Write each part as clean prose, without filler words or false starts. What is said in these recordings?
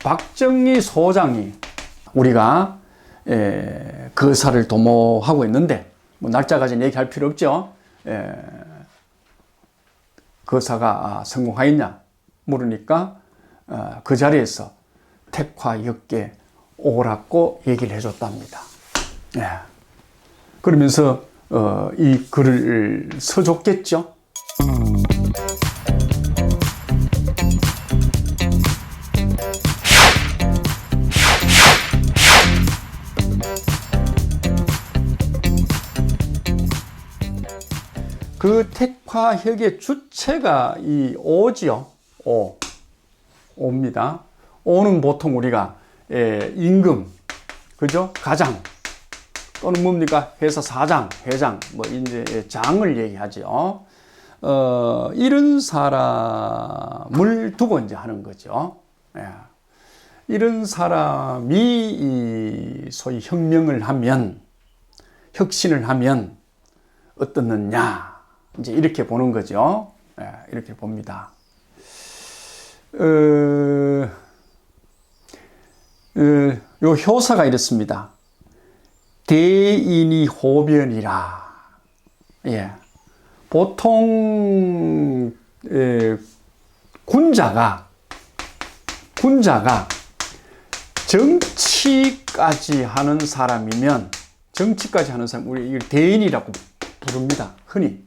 박정희 소장이 우리가 거사를 도모하고 있는데 뭐 날짜까지는 얘기할 필요 없죠. 거사가 성공하였냐 물으니까 그 자리에서 택화역계 오라고 얘기를 해줬답니다. 그러면서 이 글을 써줬겠죠. 그 택화혁의 주체가 이 오지요. 오입니다. 오는 보통 우리가 임금, 그죠? 가장 또는 뭡니까? 회사 사장, 회장, 뭐 이제 장을 얘기하죠. 이런 사람을 두고 이제 하는 거죠. 이런 사람이 소위 혁명을 하면, 혁신을 하면 어떻느냐? 이제 이렇게 보는 거죠. 이렇게 봅니다. 요 효사가 이렇습니다. 대인이 호변이라. 보통 군자가 정치까지 하는 사람이면 우리 이걸 대인이라고 부릅니다. 흔히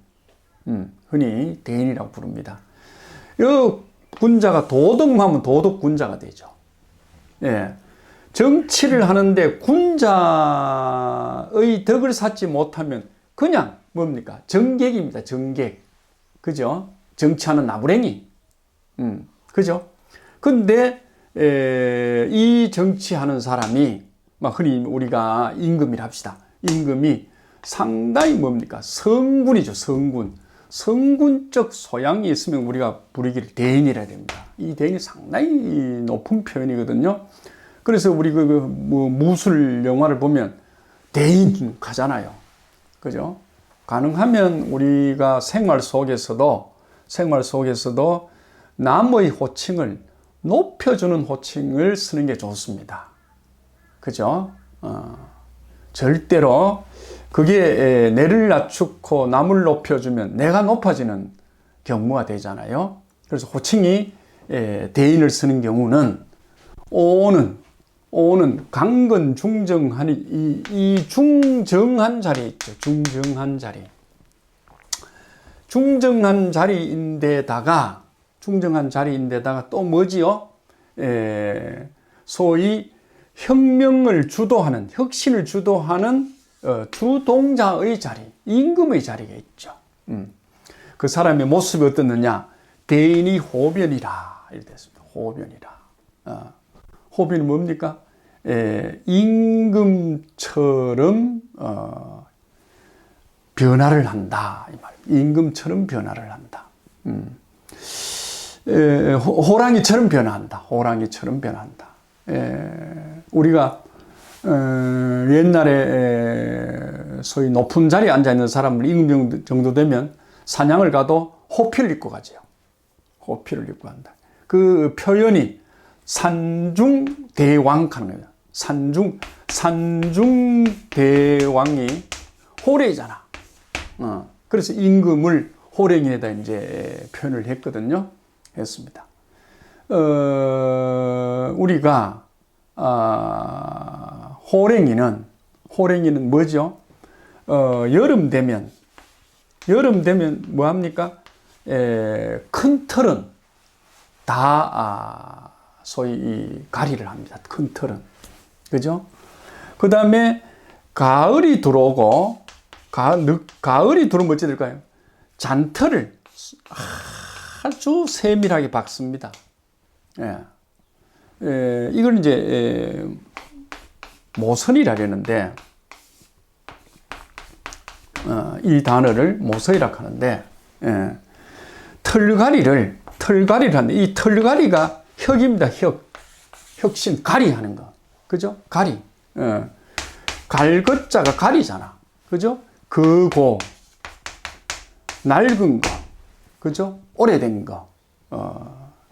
대인이라고 부릅니다. 이 군자가 도덕하면 도덕군자가 되죠. 정치를 하는데 군자의 덕을 쌓지 못하면 그냥 뭡니까? 정객입니다. 정객. 그죠? 정치하는 나부랭이. 그죠? 근데 이 정치하는 사람이 막 흔히 우리가 임금이라 합시다. 임금이 상당히 뭡니까? 성군이죠. 성군적 소양이 있으면 우리가 부르기를 대인이라 됩니다. 이 대인이 상당히 높은 표현이거든요. 그래서 우리 뭐 무술 영화를 보면 대인 가잖아요. 그죠? 가능하면 우리가 생활 속에서도 남의 호칭을 높여주는 호칭을 쓰는 게 좋습니다. 그죠? 절대로 그게 내를 낮추고 남을 높여주면 내가 높아지는 경우가 되잖아요. 그래서 호칭이 대인을 쓰는 경우는 오는 강건 중정하니 이 중정한 자리 있죠. 중정한 자리인데다가 또 뭐지요? 소위 혁신을 주도하는 주동자의 자리, 임금의 자리가 있죠. 그 사람의 모습이 어떻느냐? 대인이 호변이라 이렇게 됐습니다. 호변이라. 호변이 뭡니까? 임금처럼 변화를 한다. 이 말. 임금처럼 변화를 한다. 호랑이처럼 변화한다. 우리가 옛날에 소위 높은 자리에 앉아있는 사람을 임금 정도 되면 사냥을 가도 호피를 입고 가죠. 호피를 입고 간다. 그 표현이 산중대왕 하는 거예요. 산중대왕이 호래이잖아. 그래서 임금을 호랭이에다 이제 표현을 했거든요. 했습니다. 우리가 호랭이는 뭐죠? 여름 되면 뭐 합니까? 큰 털은 다 소위 가리를 합니다. 큰 털은. 그죠? 그 다음에 가을이 들어오고 가을이 들어오면 어찌 될까요? 잔털을 아주 세밀하게 박습니다. 이걸 이제 모선이라 그러는데 이 단어를 모선이라고 하는데 털가리를 하는데 이 털가리가 혁입니다. 혁신 가리하는 거. 그죠? 가리. 갈것자가 가리잖아. 그죠? 그고 낡은 거. 그죠? 오래된 거.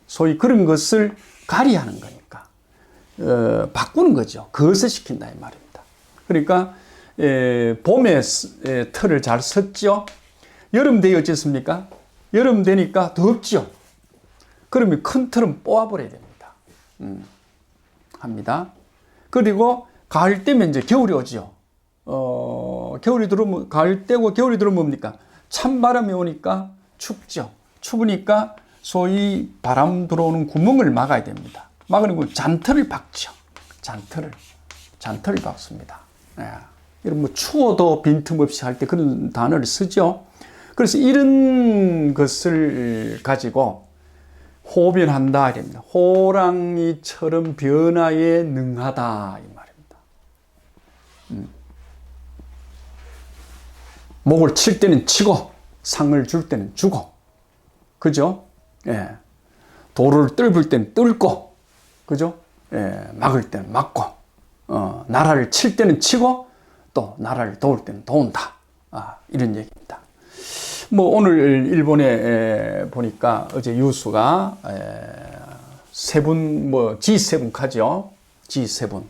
소위 그런 것을 가리하는 거니까. 바꾸는 거죠. 거스시킨다 이 말입니다. 그러니까 봄에 털을 잘 섰죠. 여름 되어 어쨌습니까? 여름 되니까 덥죠. 그러면 큰 털은 뽑아버려야 됩니다. 합니다. 그리고 가을 때면 이제 겨울이 오죠. 겨울이 들어오면, 가을 때고 겨울이 들어오면 뭡니까? 찬바람이 오니까 춥죠. 추우니까 소위 바람 들어오는 구멍을 막아야 됩니다. 막으는 건 잔털을 박죠. 잔털을 박습니다. 예. 이런 뭐 추워도 빈틈없이 할 때 그런 단어를 쓰죠. 그래서 이런 것을 가지고 호변한다 이랍니다. 호랑이처럼 변화에 능하다 이 말입니다. 목을 칠 때는 치고 상을 줄 때는 주고, 그죠? 예. 돌을 뜰을 때는 뜰고, 그죠? 예. 막을 때는 막고, 나라를 칠 때는 치고 또 나라를 도울 때는 도운다. 이런 얘기입니다. 뭐 오늘 일본에 보니까 어제 유수가 세분 뭐 G7 가죠. G7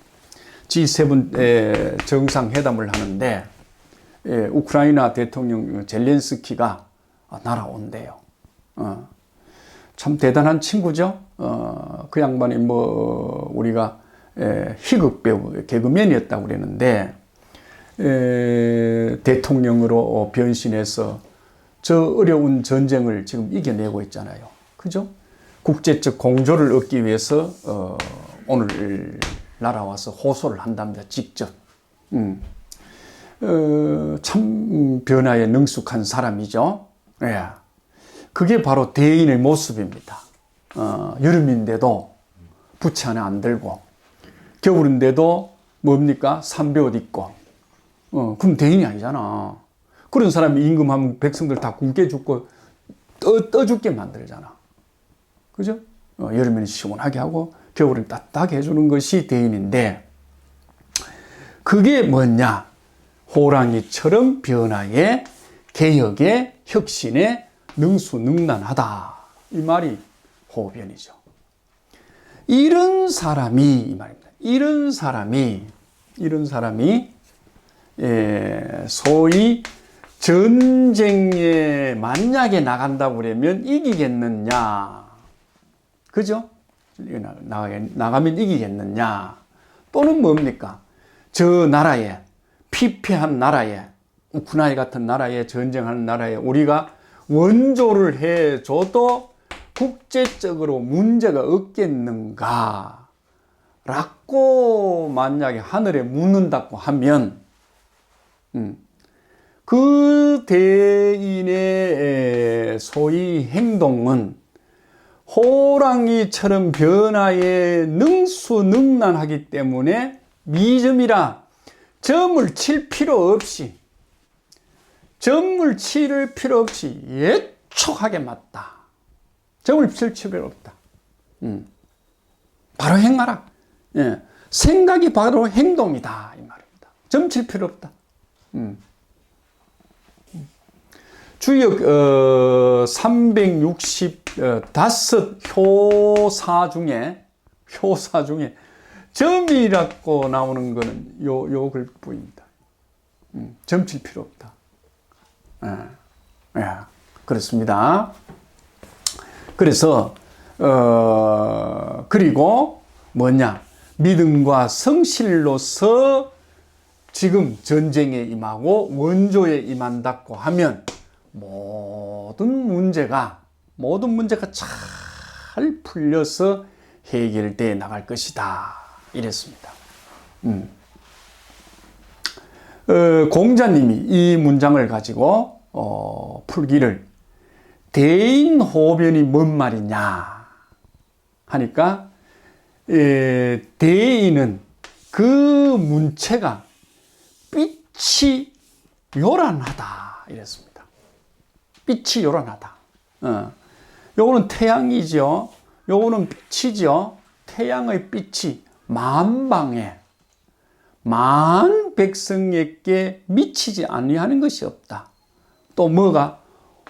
정상회담을 하는데 우크라이나 대통령 젤렌스키가 날아온대요. 참 대단한 친구죠. 그 양반이 뭐 우리가 희극 배우 개그맨이었다고 그랬는데 대통령으로 변신해서 저 어려운 전쟁을 지금 이겨내고 있잖아요. 그죠? 국제적 공조를 얻기 위해서 오늘 날아와서 호소를 한답니다. 직접. 참 변화에 능숙한 사람이죠. 예. 그게 바로 대인의 모습입니다. 여름인데도 부채 하나 안 들고, 겨울인데도 뭡니까? 삼베옷 입고. 그럼 대인이 아니잖아. 그런 사람이 임금하면 백성들 다 굶게 죽고 떠 죽게 만들잖아. 그죠? 여름에는 시원하게 하고 겨울은 따뜻하게 해주는 것이 대인인데, 그게 뭐냐? 호랑이처럼 변화에, 개혁에, 혁신에 능수능란하다. 이 말이 호변이죠. 이런 사람이 이 말입니다. 이런 사람이 소위 전쟁에 만약에 나간다고 그러면 이기겠느냐? 그죠? 나가면 이기겠느냐? 또는 뭡니까? 저 나라에, 피폐한 나라에, 우크라이나 같은 나라에, 전쟁하는 나라에 우리가 원조를 해줘도 국제적으로 문제가 없겠는가? 라고 만약에 하늘에 묻는다고 하면, 그 대인의 소위 행동은 호랑이처럼 변화에 능수능란하기 때문에 미점이라 점을 칠 필요 없이 예촉하게 맞다. 점을 칠 필요 없다. 바로 행하라. 예. 생각이 바로 행동이다. 이 말입니다. 점 칠 필요 없다. 주역 365 효사 중에 점이라고 나오는 거는 요 글뿐입니다. 점 칠 필요 없다. 그렇습니다. 그래서 그리고 뭐냐? 믿음과 성실로서 지금 전쟁에 임하고 원조에 임한다고 하면 모든 문제가 잘 풀려서 해결되어 나갈 것이다. 이랬습니다. 공자님이 이 문장을 가지고 풀기를 대인호변이 뭔 말이냐 하니까 대인은 그 문체가 빛이 요란하다 이랬습니다. 빛이 요란하다. 요거는 태양이죠. 요거는 빛이죠. 태양의 빛이 만방에 만 백성에게 미치지 아니하는 것이 없다. 또 뭐가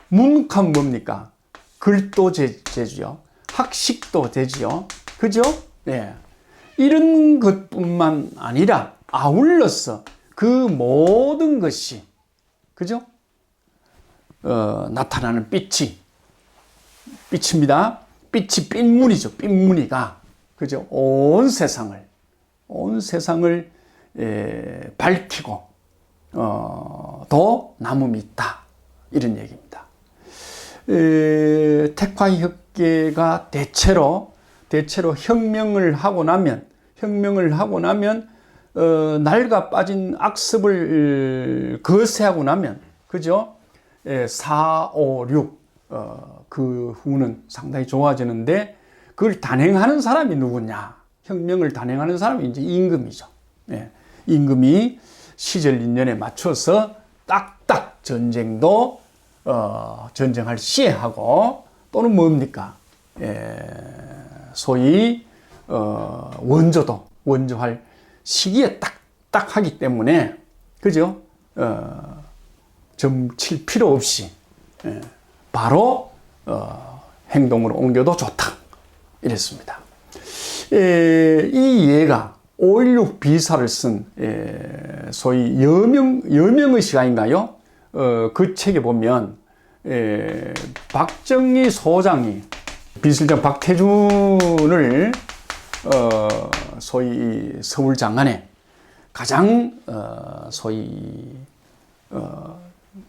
문학하면 뭡니까? 글도 되지요. 학식도 되지요. 그죠? 예. 이런 것뿐만 아니라 아울러서 그 모든 것이, 그죠? 나타나는 빛입니다. 빛이 빛무늬죠. 빛무늬가, 그죠? 온 세상을 밝히고, 더 남음이 있다. 이런 얘기입니다. 택화협계가 대체로 혁명을 하고 나면, 낡아 빠진 악습을 거세하고 나면, 그죠? 4, 5, 6, 그 후는 상당히 좋아지는데, 그걸 단행하는 사람이 누구냐? 혁명을 단행하는 사람이 이제 임금이죠. 예, 임금이 시절 인연에 맞춰서 딱딱 전쟁도, 전쟁할 시에 하고, 또는 뭡니까? 소위, 원조할 시기에 딱딱 하기 때문에, 그죠? 점칠 필요 없이, 바로, 행동으로 옮겨도 좋다. 이랬습니다. 이 예가 5.16 비사를 쓴, 소위 여명의 시간인가요? 그 책에 보면, 박정희 소장이 비실장 박태준을, 소위 서울 장안에 가장, 소위,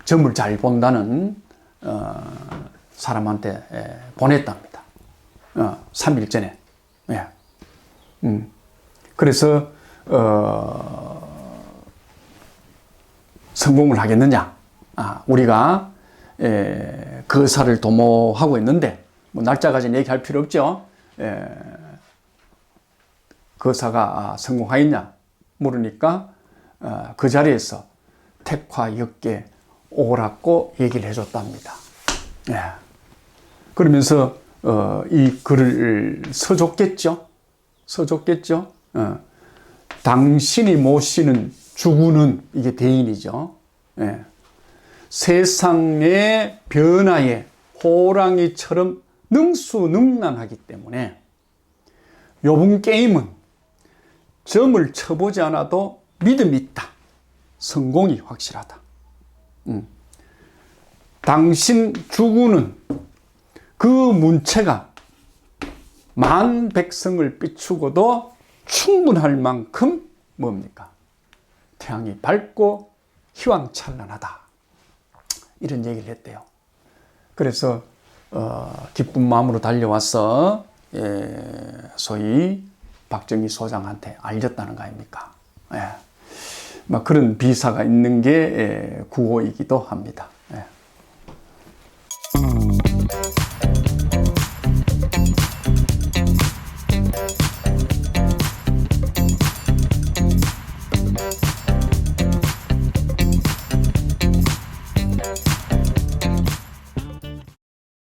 점을 잘 본다는, 사람한테 보냈답니다. 3일 전에. 예. 그래서, 성공을 하겠느냐? 우리가, 거사를 도모하고 있는데, 뭐 날짜까지는 얘기할 필요 없죠. 거사가 성공하였냐? 물으니까, 그 자리에서 택화역계 오라고 얘기를 해줬답니다. 예. 그러면서, 이 글을 써줬겠죠? 당신이 모시는 주군은, 이게 대인이죠. 예. 세상의 변화에 호랑이처럼 능수능란하기 때문에 요번 게임은 점을 쳐보지 않아도 믿음이 있다. 성공이 확실하다. 당신 주군은 그 문체가 만 백성을 비추고도 충분할 만큼 뭡니까? 태양이 밝고 희망찬란하다. 이런 얘기를 했대요. 그래서 기쁜 마음으로 달려와서 소위 박정희 소장한테 알렸다는 거 아닙니까? 막 그런 비사가 있는 게 구호이기도 합니다.